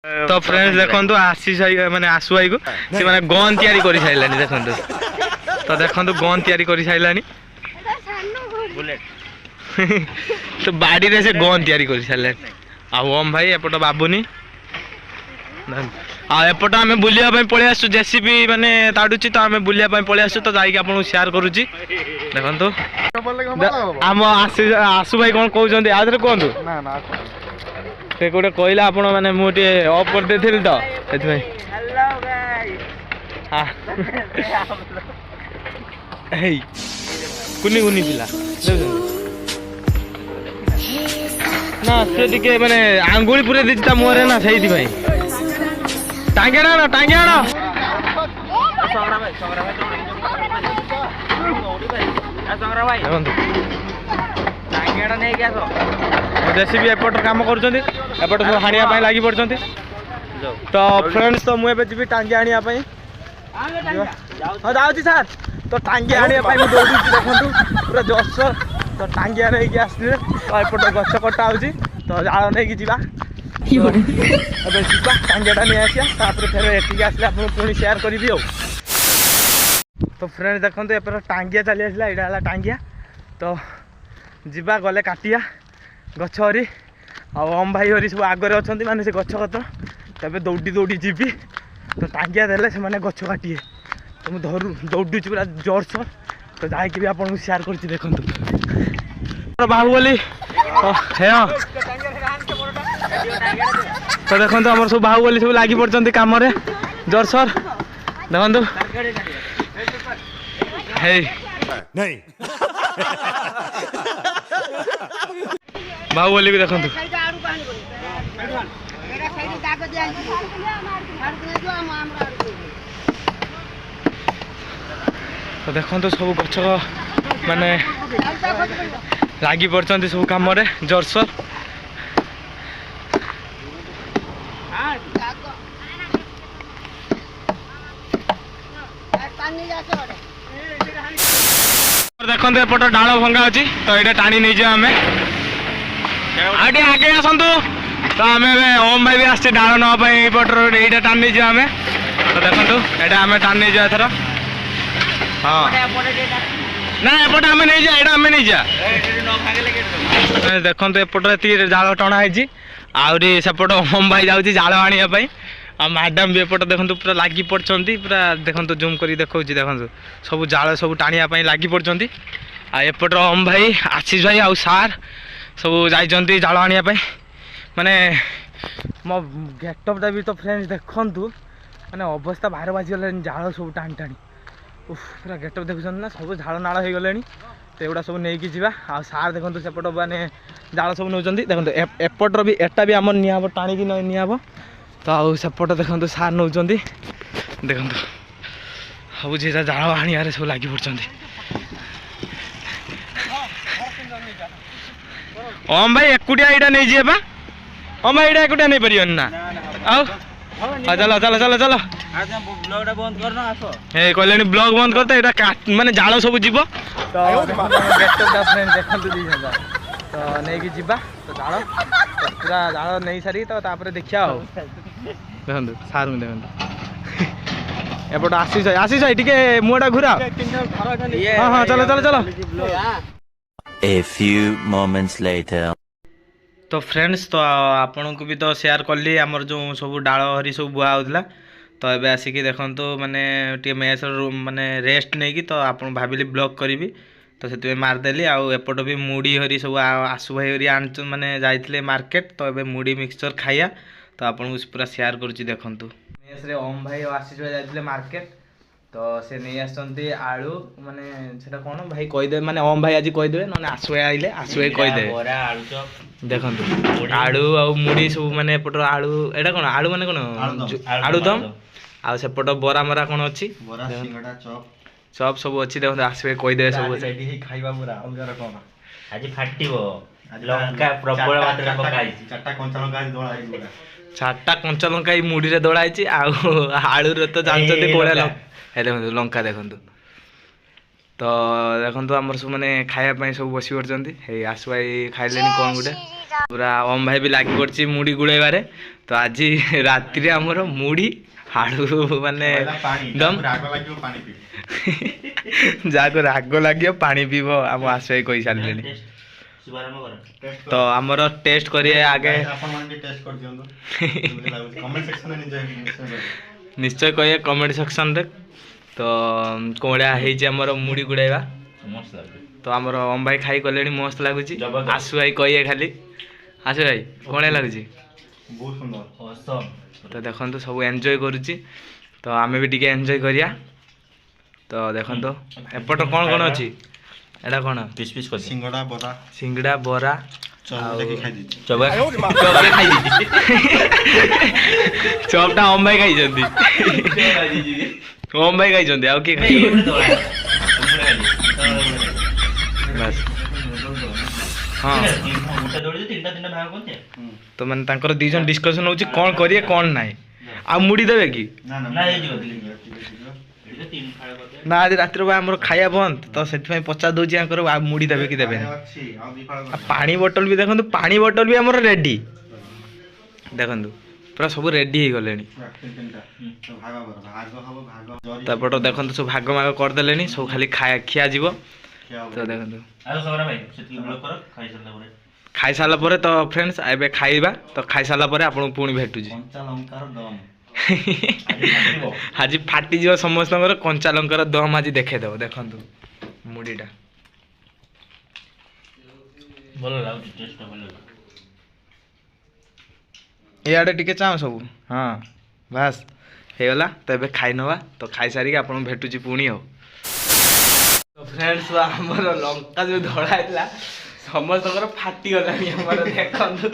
तो फ्रेंड्स देखो आशीष भाई माने आशु भाई को से माने गन तैयारी कर साइलानी देखो तो देखो गन तैयारी कर साइलानी बुलेट तो बाड़ी रे से गन तैयारी कर साइलानी आ ओम भाई एपट बाबुनी आ एपट आम बुलिया पळे आसु जेसीबी माने ताडुची तो आम बुलिया पळे आसु तो जाई आपन शेयर करूची देखो आम आशु भाई कोन कहउछन्ते आदरे कोंतु ना ना से गोटे कहला आपण माने मुटे ऑफ कर देथिल तो एथि भाई हेलो गाइस हां हे कुनी कुनी पिला ना से टिके माने आंगुली पुरे दिता मोरे ना सही भाई टांगेड़ा ना संग्रा भाई टांगेड़ा नहीं क्या तो जेसीबी एपट काम कर एपट सब हाणिया लगी पड़ते तो फ्रेंड्स तो मुझे जी टांगी आने हाँ जाऊँगी सार तो टांगी आने दौड़ी देखो पूरा जोरसोर तो टांगी आने आसते तो एपट गछ कटा हो तो जाल नहीं जावा टांगियाटा नहीं आसिया फिर एटिक आसले आप पुणी सेयार करी तो फ्रेंड्स देखो एपर टांगिया चली आसला यहाँ टांगिया तो जीवा गले काटिया गछ हरी आम भाई हरी सब आगे अच्छा माने से गछ कतर तबे दौड़ी दौड़ी जीवी तो टांगिया देले से माने गछ काटिए तो मुझे धरू दौड़ी पूरा जोरसोर तो जाकि भी आपको सेयार कर देखो बाहुबली हे तो देखो आम सब बाहुबली सब लगी पड़ते कम जोरसोर देखो हे नहीं बाहुबली भी देखो तो देखो सब गछ माने लगी पड़ते सब कम जोरसोर देखो एपट डाल भंगा अच्छी तो ये टाणी नहीं जाए आम आगे आगे आसतु तो आम ओम भाई भी आस डाल नापटर ये टाणी नहीं जाए आम तो देखो ये आम टाणी नहीं जाए थर हाँ ना एपटे आम नहीं जाए आम नहीं जा देखो एपटे जाल टणाई आहरी सेपट ओम भाई जाऊँ जाल आने आ मैडम भी एपट देखो पूरा लगी पड़ती पूरा देखो जूम कर देखा देखो सब जाल सब टाणिया लगी पड़ती आ एपट ओम भाई आशीष भाई आउ सार सब जाइंट जाल आने माने मो गेटअपटा भी तो फ्रेंड्स देखु माने अवस्था बाहर बाजिगले जाल सब टाणी टाणी पूरा गेटअप देखुं ना सब झाड़ नाड़ हो गले तो एगुड़ा सब नहीं जावा आ सार देखो सेपट माने जाल सब नौ देखो एपटर भी एटा भी आम निहब टाणी निहब तो आउ सेपट देखो सार नौ देखो सब जी जाल आने सब लगी पड़ते ओम भाई एकुटिया यहाँ नहीं जाए ओम भाई यहाँ एकुटिया नहीं पार ना आउ चलो चलो चलो चलो कहले ब्लॉग बंद करते यहाँ माने जाल सब जीव तो देखो तो नहीं जावा तो जाल तो पूरा जाल नहीं सारी तो देखा देखो सार देखो एपट आशीष टे मुहटा घुरा हाँ हाँ चलो चलो चलो A few moments later. तो फ्रेंड्स तो आपन को भी तो शेयर कली आमर जो सब डाल हरी सब बुआ होता तो ये आसिक देखो माने टे मेस माने रेस्ट नहीं कि तो आप भाविली ब्लॉग करी तो से मारदेली आउ एपट भी मुड़ी हरी सब आशु भाई हरी आन माने जाइए मार्केट तो ये मुड़ी मिक्सचर खाइया तो आपन को पूरा शेयर करुच्ची देखु मेस रे ओम भाई और आशीष भाई जाइए मार्केट तो से नहीं आसती आलू माने सेटा कौन भाई कहीदे माने ओम भाई आज कहीदे ना आशु भाई आइले आशु भाई कहीदे देखो आलू आ मुड़ी सब माने एपटर आलू एटा कौन आलू माने कौन आलू दम आ सेपट बरा मरा कौन अच्छी चप सब अच्छी देखो आशु भाई कहीदे सब खाइबा पूरा अलगार कौन आज फाटिबो लंका प्रबल मात्रा पकाई चारटा कंचा लंका मुड़ी रे दौड़ाई आलू रे तो जानते कोड़ा देखो लंका देखो तो देखो आमर सब मैंने खायापी सब बस पड़ते आशु भाई खाइले कौन गोटे पूरा ओम भाई भी लागी पड़ছি ମୁଢି ଗୁଳେଇବାରେ ତ ଆଜି ରାତିରେ ଆମର ମୁଢି ଆଳୁ ମାନେ ଦମ ଯାହାକୁ ରାଗ ଲାଗିବ ପାଣି ପିଇବ ଆମ ଆଶୁ ଭାଇ କହି ସାରିଲେଣି शुभारंभ कर ତ ଆମର ଟେଷ୍ଟ କରିବେ ଆଗେ ନିଶ୍ଚୟ କହିବେ କମେଣ୍ଟ ସେକ୍ସନରେ ତ କୋଳିଆ ହେଇଛି ଆମର ମୁଢି ଗୁଳେଇବା मस्त लगे ତ ଆମର ଓମ ଭାଇ ଖାଇ ଗଲେଣି ମସ୍ତ ଲାଗୁଛି ଜବରଦସ୍ତ। ଆଶୁ ଭାଇ କହିବେ ଖାଲି ଆଶୁ ଭାଇ କୋଳିଆ ଲାଗୁଛି ବହୁତ ସୁନ୍ଦର औसम ତ ଦେଖନ୍ତୁ ସବୁ ଏନ୍ଜୟ କରୁଛି ତ ଆମେ ବି ଟିକେ ଏନ୍ଜୟ କରିବା ତ ଦେଖନ୍ତୁ ଏପଟ କ'ଣ କ'ଣ ଅଛି ଏଇଟା କ'ଣ पीस पीस कर ସିଙ୍ଗଡ଼ା ବରା ସିଙ୍ଗଡ଼ା ବରା ଚପ୍ ଦେଖି ଖାଇଦେଇଛି चौबा चौबा खाई दी ଚପ୍ଟା ଓମ ଭାଇ ଖାଇଛନ୍ତି ଓମ ଭାଇ ଖାଇଛନ୍ତି ଆଉ କିଏ ଖାଇଛନ୍ତି ବାସ୍ ହଁ ତ ମାନେ ତାଙ୍କର ଦି ଜଣ ଡିସ୍କସନ୍ ହଉଛି କ'ଣ କରିବେ କ'ଣ ନାହିଁ ଆଉ ମୁଢ଼ି ଦେବେ କି ନା ଆଜି ରାତିରେ ବା ଆମର ଖାଇବା ବନ୍ଦ ତ ସେଥିପାଇଁ ପଚାରି ଦଉଛି ଆଙ୍କର ଆଉ ମୁଢ଼ି ଦେବେ କି ଦେବେନି ଅଛି ଆଉ ଦି ଫାଳ ଆଉ ପାଣି ବୋଟଲ ବି ଦେଖନ୍ତୁ ପାଣି ବୋଟଲ ବି ଆମର ରେଡି ଦେଖନ୍ତୁ ପୁରା ସବୁ ରେଡି ହେଇଗଲେଣି ଭାଗ କର ଭାଗ ହବ ଭାଗ ଜରି ତାପଟ ଦେଖନ୍ତୁ ସବୁ ଭାଗ ମାଗ କରିଦେଲେଣି ସବୁ ଖାଲି ଖିଆ ଯିବ ଖିଆ ହବ। ତ ଦେଖନ୍ତୁ ଆସ ସବରା ଭାଇ ସେତିକି ବ୍ଲକ୍ କର ଖାଇ ସାରିଲା ପରେ ଖାଇସାରିଲା ପରେ ତ ଫ୍ରେଣ୍ଡସ୍ ଏବେ ଖାଇବା ତ ଖାଇସାରିଲା ପରେ ଆପଣଙ୍କୁ ପୁଣି ଭେଟୁଛି କଞ୍ଚା ଲଙ୍କାର ଦମ ଆଜି ଫାଟିଯିବ ସମସ୍ତଙ୍କର କଞ୍ଚା ଲଙ୍କାର ଦମ ଆଜି ଦେଖେଇଦେବ ଦେଖନ୍ତୁ ମୁଢ଼ିଟା ଭଲ ଲାଗୁଛି ଟେଷ୍ଟଟା ଭଲ ଲାଗୁଛି ଇଆଡ଼େ ଟିକେ ଚାଁ ସବୁ ହଁ ବାସ୍ ହେଇଗଲା ତ ଏବେ ଖାଇନେବା ତ ଖାଇସାରିକି ଆପଣଙ୍କୁ ଭେଟୁଛି ପୁଣି ଆଉ ଫ୍ରେଣ୍ଡସ୍ ଆମର ଲଙ୍କା ଯେଉଁ ଧଳା ହେଇଥିଲା ସମସ୍ତଙ୍କର ଫାଟିଗଲାଣି ଆମର ଦେଖନ୍ତୁ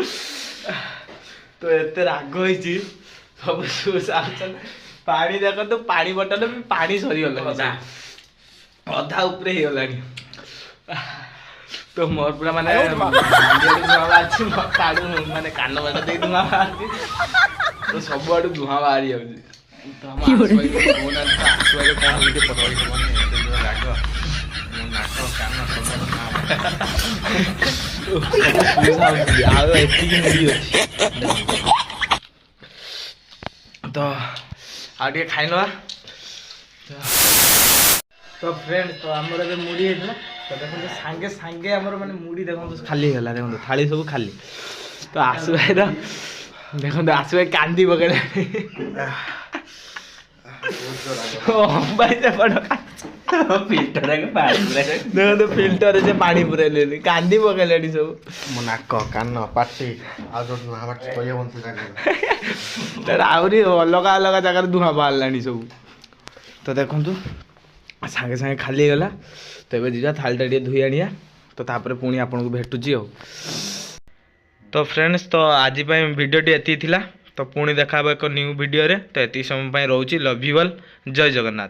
ତ ଏତେ ରାଗ ହେଇଛି ସବୁ ସାଉଛନ୍ତି ପାଣି ଦେଖନ୍ତୁ ପାଣି ବୋଟଲ ବି ପାଣି ସରିଗଲାଣି ଅଧା ଉପରେ ହେଇଗଲାଣି ତ ମୋର ପୁରା ମାନେ ଧୂଆଁ ବାହାରିଛି କାଡୁ ମାନେ କାନ ବାଟ ଦେଇ ଧୂଆଁ ବାହାରିଛି ତ ସବୁଆଡୁ ଧୂଆଁ ବାହାରି ଯାଉଛି ତ ଆମ କହୁନାହାନ୍ତି ଆସୁଆରେ କ'ଣ ଟିକେ ପଚାରିବ ମାନେ ଏତେ ଯୋଉ ରାଗ ମୋ ନାକ କାନ ସବୁ ଆଉ ଏତିକି ମୁଢ଼ି ଅଛି ତ ଆଉ ଟିକେ ଖାଇନେବା ତ ଫ୍ରେଣ୍ଡ ତ ଆମର ଏବେ ମୁଢ଼ି ହେଇଥିଲା ତ ଦେଖନ୍ତୁ ସାଙ୍ଗେ ସାଙ୍ଗେ ଆମର ମାନେ ମୁଢ଼ି ଦେଖନ୍ତୁ ଖାଲି ହେଇଗଲା ଦେଖନ୍ତୁ ଥାଳି ସବୁ ଖାଲି ତ ଆଶୁ ଭାଇ ତ ଦେଖନ୍ତୁ ଆଶୁ ଭାଇ କାନ୍ଦି ପକେଇଲାଣି ଭାଇ ସେପଟ ଦେଖନ୍ତୁ ଫିଲ୍ଟରରେ ସେ ପାଣି ପୁରେଇଲେଣି କାନ୍ଦି ପକେଇଲେଣି ସବୁ ମୋ ନାକ କାନ ପାଟି ଆଉ ଯୋଉ ଧୂଆଁ ବାହାରୁଛି କହିହବନି ସେ ଜାଗାରେ ତାର ଆହୁରି ଅଲଗା ଅଲଗା ଜାଗାରେ ଧୂଆଁ ବାହାରିଲାଣି ସବୁ ତ ଦେଖନ୍ତୁ ସାଙ୍ଗେ ସାଙ୍ଗେ ଖାଲି ହେଇଗଲା ତ ଏବେ ଯିବା ଥାଳିଟା ଟିକେ ଧୋଇ ଆଣିବା ତ ତାପରେ ପୁଣି ଆପଣଙ୍କୁ ଭେଟୁଛି ଆଉ ତ ଫ୍ରେଣ୍ଡସ୍ ତ ଆଜି ପାଇଁ ଭିଡ଼ିଓଟି ଏତିକି ଥିଲା ତ ପୁଣି ଦେଖା ହେବ ଏକ ନ୍ୟୁ ଭିଡ଼ିଓରେ ତ ଏତିକି ସମୟ ପାଇଁ ରହୁଛି ଲଭ୍ ୟୁ ଅଲ୍ ଜୟ ଜଗନ୍ନାଥ।